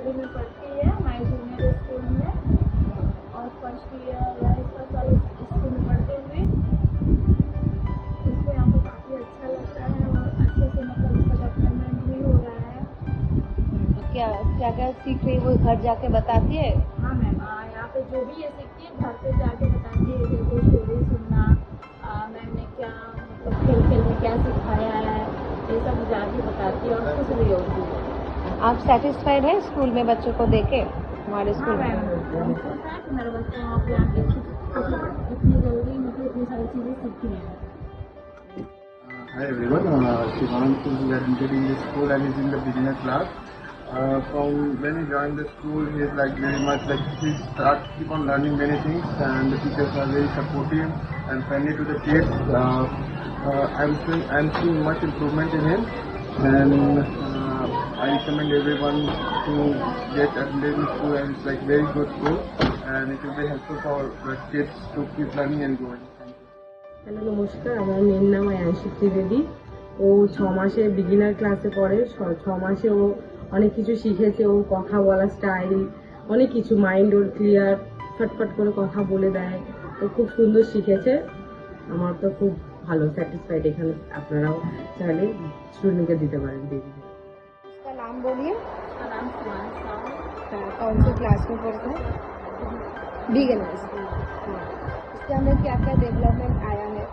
Nursery में पढ़ती है, माई जूनियर स्कूल में, और फर्स्ट ईयर या इसका साल स्कूल में पढ़ते हुए इसको यहाँ पे काफ़ी अच्छा लगता है और अच्छे से मतलब इसका डेवलपमेंट भी हो रहा है। तो क्या क्या क्या सीख रही है वो घर जाके बताती है? हाँ मैम, यहाँ पे जो भी ये सीखती है घर पे जाके बताती है, जैसे स्टोरी सुनना, मैम ने क्या मतलब खेल खेल में क्या सिखाया है, ये सब जाके बताती है और खुश भी होती है। आप सेटिस्फाइड है स्कूल में बच्चों को देके हमारे हाँ स्कूल में? मैम, खुश है कि मेरे बच्चे वहाँ पे आके इतनी जल्दी मतलब इतनी सारी चीज़ें सीखी हैं। Hi everyone, Shivan is admitted in the school and is in the beginner class. From when he joined the school, he is like very much like he starts keep on learning many things, and the teachers are very supportive and friendly to the kids. I'm seeing much improvement in him, and I recommend everyone to get admitted in school, and it's like very good school, and it will be helpful for the kids to keep learning and growing. Thank you. Hello নমস্কার, আমার মেয়ের নাম আয়ানশিক ত্রিবেদী। ও 6 মাসে beginner ক্লাসে পড়ে। 6 মাসে ও অনেক কিছু শিখেছে। ও কথা বলা স্টাইল, অনেক কিছু, মাইন্ড ওর ক্লিয়ার, ফটফট করে কথা বলে দেয়। ও খুব সুন্দর শিখেছে। আমার তো খুব ভালো স্যাটিসফাইড। এখানে আপনারাও চাইলে স্টুডেন্টকে দিতে পারেন দিদি। उसका नाम बोलिए। उसका नाम शिवान साहू। कौन सी क्लास में पढ़ता है? Beginner school. इसके अंदर क्या क्या डेवलपमेंट आया है?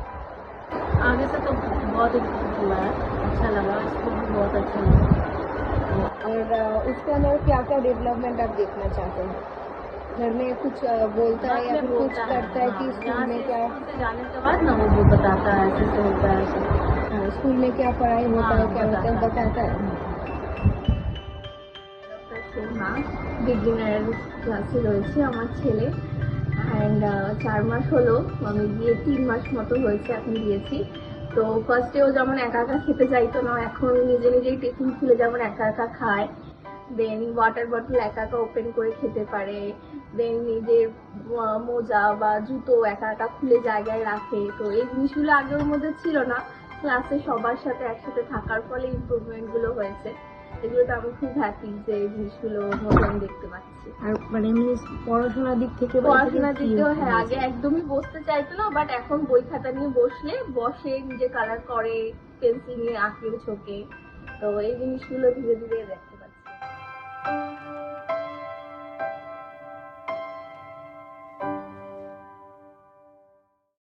आगे से तो बहुत इम्प्रूव हुआ है, अच्छा लगा, इसको भी बहुत अच्छा लगा। और उसके अंदर क्या क्या डेवलपमेंट आप देखना चाहते हैं? घर में कुछ बोलता है या फिर कुछ करता है कि स्कूल में क्या? स्कूल से जाने के बाद ना वो बताता है ऐसे से होता है ऐसे। स्कूल में क्या पढ़ाई होता है, क्या होता है, बताता बताता है। বিগিনার ক্লাসে রয়েছে আমার ছেলে, অ্যান্ড 4 মাস হলো, আমি গিয়ে 3 মাস মতো হয়েছে এখন দিয়েছি। তো ফার্স্টে ও যেমন একা একা খেতে চাইতো না, এখন নিজে নিজেই টিফিন খুলে যেমন একা একা খায়, দেন ওয়াটার বটল একা একা ওপেন করে খেতে পারে, দেন নিজের মোজা বা জুতো একা একা খুলে জায়গায় রাখে। তো এই জিনিসগুলো আগে ওর মধ্যে ছিল না, ক্লাসে সবার সাথে একসাথে থাকার ফলে ইমপ্রুভমেন্টগুলো হয়েছে। এগুলোতে আমি খুব হ্যাপি যে এই জিনিসগুলো মধ্যে আমি দেখতে পাচ্ছি। আর মানে এমনি পড়াশোনার দিক থেকে পড়াশোনার দিকেও হ্যাঁ, আগে একদমই বসতে চাইতো না, বাট এখন বই খাতা নিয়ে বসে নিজে কালার করে, পেন্সিল নিয়ে আঁকে ছোকে। তো এই জিনিসগুলো ধীরে ধীরে